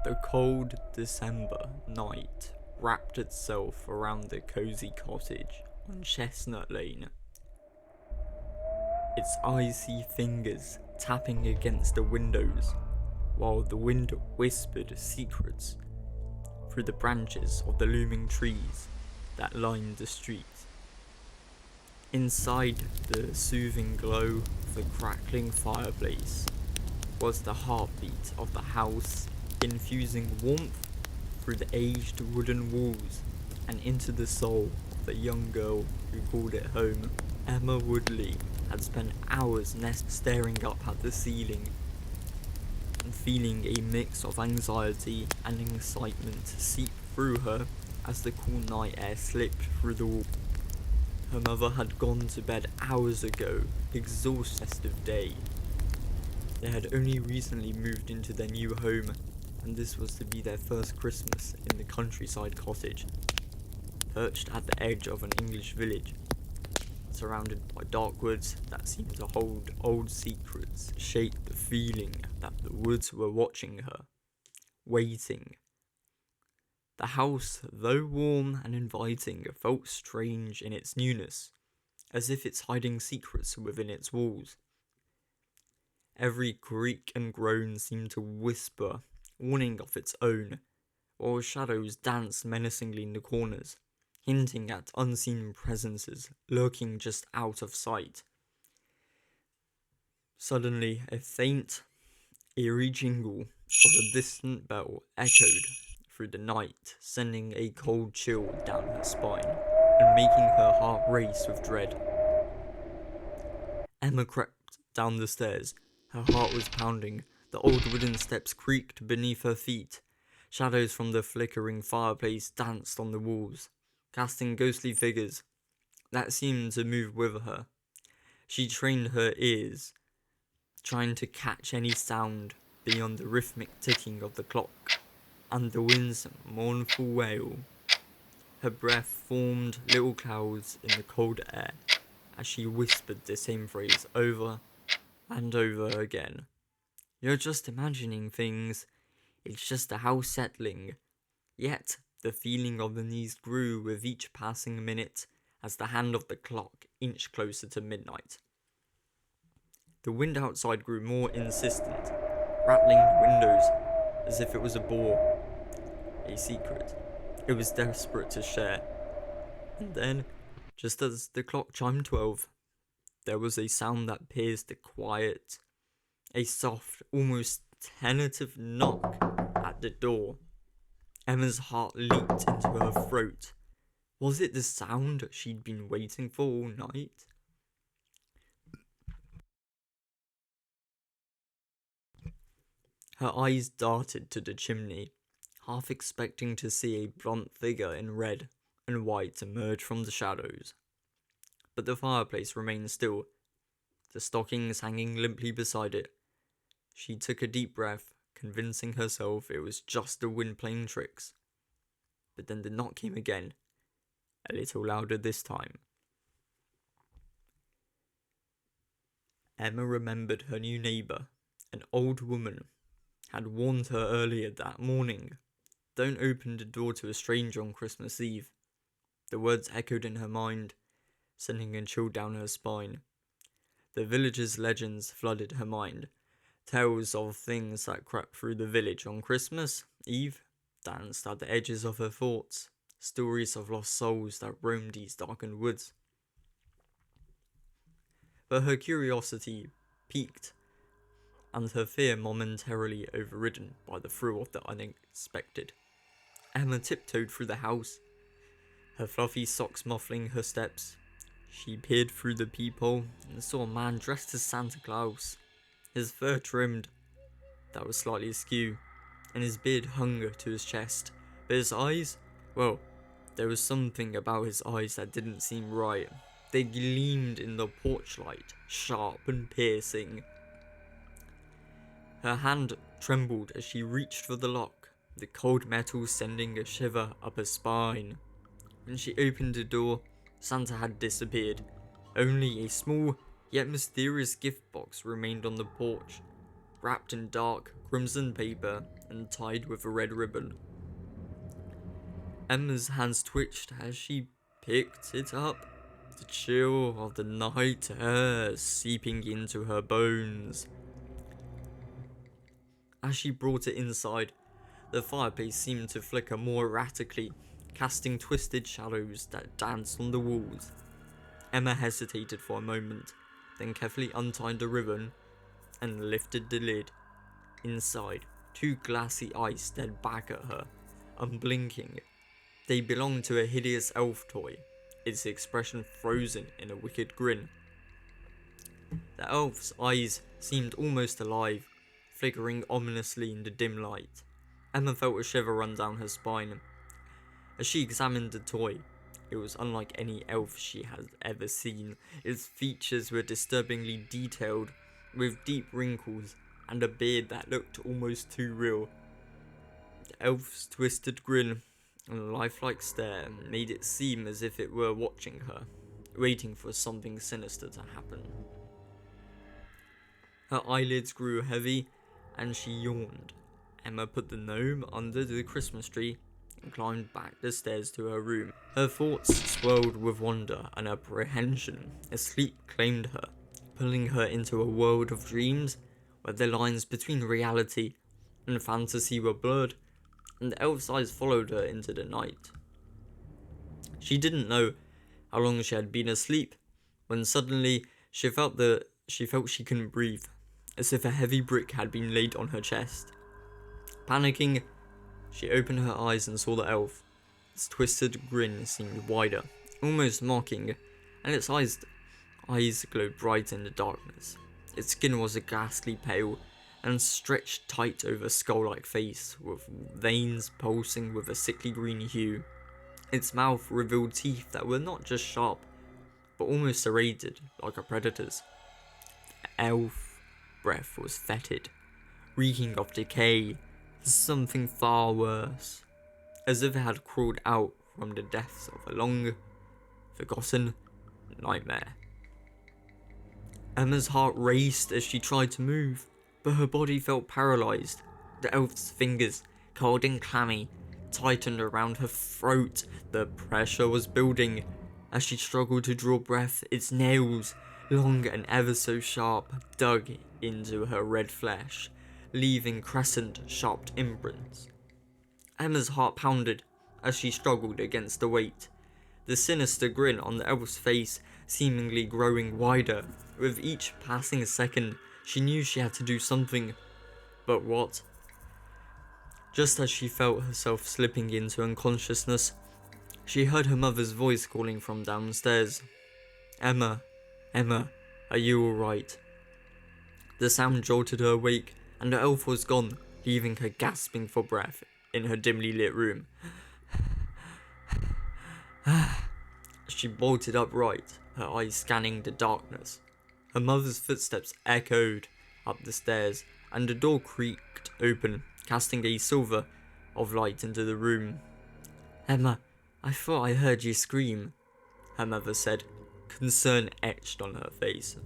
The cold December night wrapped itself around the cozy cottage on Chestnut Lane, its icy fingers tapping against the windows, while the wind whispered secrets through the branches of the looming trees that lined the street. Inside the soothing glow of the crackling fireplace was the heartbeat of the house, infusing warmth through the aged wooden walls and into the soul of the young girl who called it home. Emma Woodley had spent hours staring up at the ceiling and feeling a mix of anxiety and excitement seep through her as the cool night air slipped through the wall. Her mother had gone to bed hours ago, exhausted festive day. They had only recently moved into their new home, and this was to be their first Christmas in the countryside cottage, perched at the edge of an English village, surrounded by dark woods that seemed to hold old secrets, shaped the feeling that the woods were watching her, waiting. The house, though warm and inviting, felt strange in its newness, as if it's hiding secrets within its walls. Every creak and groan seemed to whisper, warning of its own, while shadows danced menacingly in the corners, hinting at unseen presences lurking just out of sight. Suddenly, a faint, eerie jingle of a distant bell echoed through the night, sending a cold chill down her spine and making her heart race with dread. Emma crept down the stairs. Her heart was pounding. The old wooden steps creaked beneath her feet. Shadows from the flickering fireplace danced on the walls, casting ghostly figures that seemed to move with her. She trained her ears, trying to catch any sound beyond the rhythmic ticking of the clock and the wind's mournful wail. Her breath formed little clouds in the cold air as she whispered the same phrase over and over again. You're just imagining things. It's just the house settling. Yet, the feeling of unease grew with each passing minute as the hand of the clock inched closer to midnight. The wind outside grew more insistent, rattling the windows as if it was a bore, a secret it was desperate to share. And then, just as the clock chimed 12, there was a sound that pierced the quiet, a soft, almost tentative knock at the door. Emma's heart leaped into her throat. Was it the sound she'd been waiting for all night? Her eyes darted to the chimney, half expecting to see a blunt figure in red and white emerge from the shadows. But the fireplace remained still, the stockings hanging limply beside it. She took a deep breath, convincing herself it was just the wind playing tricks. But then the knock came again, a little louder this time. Emma remembered her new neighbour, an old woman, had warned her earlier that morning. Don't open the door to a stranger on Christmas Eve. The words echoed in her mind, sending a chill down her spine. The village's legends flooded her mind. Tales of things that crept through the village on Christmas Eve danced at the edges of her thoughts. Stories of lost souls that roamed these darkened woods. But her curiosity piqued, and her fear momentarily overridden by the thrill of the unexpected. Emma tiptoed through the house, her fluffy socks muffling her steps. She peered through the peephole and saw a man dressed as Santa Claus, his fur trimmed, that was slightly askew, and his beard hung to his chest. But his eyes, well, there was something about his eyes that didn't seem right. They gleamed in the porch light, sharp and piercing. Her hand trembled as she reached for the lock, the cold metal sending a shiver up her spine. When she opened the door, Santa had disappeared. Only a small, yet mysterious gift box remained on the porch, wrapped in dark, crimson paper and tied with a red ribbon. Emma's hands twitched as she picked it up, the chill of the night air seeping into her bones. As she brought it inside, the fireplace seemed to flicker more erratically, casting twisted shadows that danced on the walls. Emma hesitated for a moment, then carefully untied the ribbon and lifted the lid. Inside, two glassy eyes stared back at her, unblinking. They belonged to a hideous elf toy, its expression frozen in a wicked grin. The elf's eyes seemed almost alive, flickering ominously in the dim light. Emma felt a shiver run down her spine. As she examined the toy, it was unlike any elf she had ever seen. Its features were disturbingly detailed, with deep wrinkles and a beard that looked almost too real. The elf's twisted grin and lifelike stare made it seem as if it were watching her, waiting for something sinister to happen. Her eyelids grew heavy, and she yawned. Emma put the gnome under the Christmas tree and climbed back the stairs to her room. Her thoughts swirled with wonder and apprehension as sleep claimed her, pulling her into a world of dreams where the lines between reality and fantasy were blurred, and the elf's eyes followed her into the night. She didn't know how long she had been asleep when suddenly she felt she couldn't breathe, as if a heavy brick had been laid on her chest. Panicking, she opened her eyes and saw the elf. Its twisted grin seemed wider, almost mocking, and its eyes glowed bright in the darkness. Its skin was a ghastly pale and stretched tight over a skull-like face, with veins pulsing with a sickly green hue. Its mouth revealed teeth that were not just sharp, but almost serrated, like a predator's. The elf breath was fetid, reeking of decay, something far worse, as if it had crawled out from the depths of a long, forgotten nightmare. Emma's heart raced as she tried to move, but her body felt paralysed. The elf's fingers, cold and clammy, tightened around her throat. The pressure was building. As she struggled to draw breath, its nails, long and ever so sharp, dug into her red flesh, leaving crescent, sharp imprints. Emma's heart pounded as she struggled against the weight, the sinister grin on the elf's face seemingly growing wider. With each passing second, she knew she had to do something. But what? Just as she felt herself slipping into unconsciousness, she heard her mother's voice calling from downstairs. "Emma, Emma, are you alright?" The sound jolted her awake, and the elf was gone, leaving her gasping for breath in her dimly lit room. She bolted upright, her eyes scanning the darkness. Her mother's footsteps echoed up the stairs, and the door creaked open, casting a silver of light into the room. "Emma, I thought I heard you scream," her mother said, concern etched on her face.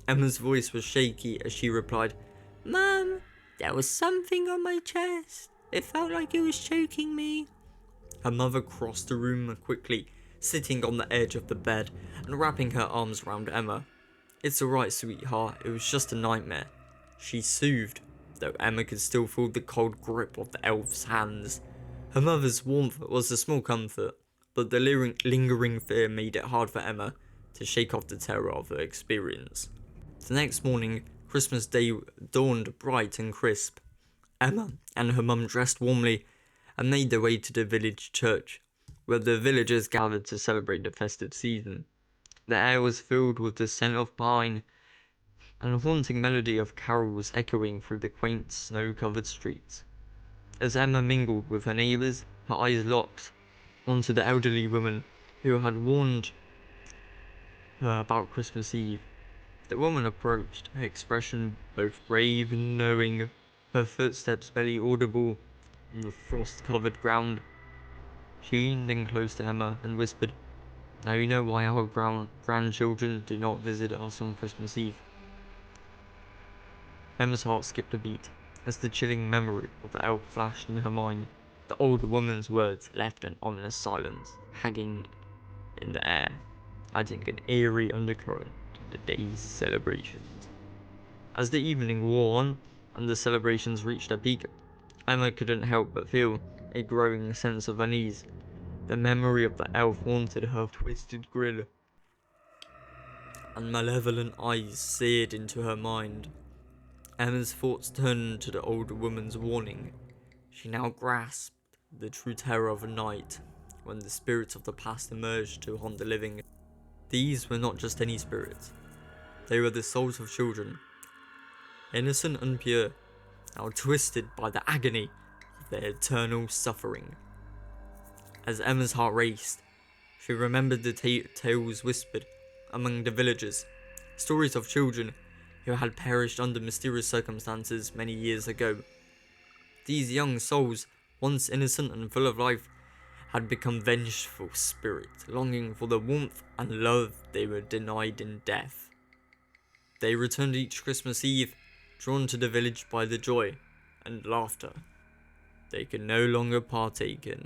Emma's voice was shaky as she replied, "Mum, there was something on my chest. It felt like it was choking me." Her mother crossed the room quickly, sitting on the edge of the bed and wrapping her arms around Emma. "It's alright, sweetheart, it was just a nightmare," she soothed, though Emma could still feel the cold grip of the elf's hands. Her mother's warmth was a small comfort, but the lingering fear made it hard for Emma to shake off the terror of her experience. The next morning, Christmas Day dawned bright and crisp. Emma and her mum dressed warmly and made their way to the village church, where the villagers gathered to celebrate the festive season. The air was filled with the scent of pine and a haunting melody of carols echoing through the quaint, snow-covered streets. As Emma mingled with her neighbours, her eyes locked onto the elderly woman who had warned her about Christmas Eve. The woman approached, her expression both brave and knowing, her footsteps barely audible on the frost-covered ground. She leaned in close to Emma and whispered, "Now you know why our grandchildren do not visit us on Christmas Eve." Emma's heart skipped a beat. As the chilling memory of the elf flashed in her mind, the older woman's words left an ominous silence hanging in the air, adding an eerie undercurrent to the day's celebrations. As the evening wore on and the celebrations reached their peak, Emma couldn't help but feel a growing sense of unease. The memory of the elf haunted her twisted grin, and malevolent eyes seared into her mind. Emma's thoughts turned to the older woman's warning. She now grasped the true terror of a night when the spirits of the past emerged to haunt the living. These were not just any spirits, they were the souls of children, innocent and pure, now twisted by the agony of their eternal suffering. As Emma's heart raced, she remembered the tales whispered among the villagers, stories of children who had perished under mysterious circumstances many years ago. These young souls, once innocent and full of life, had become vengeful spirits, longing for the warmth and love they were denied in death. They returned each Christmas Eve, drawn to the village by the joy and laughter they could no longer partake in.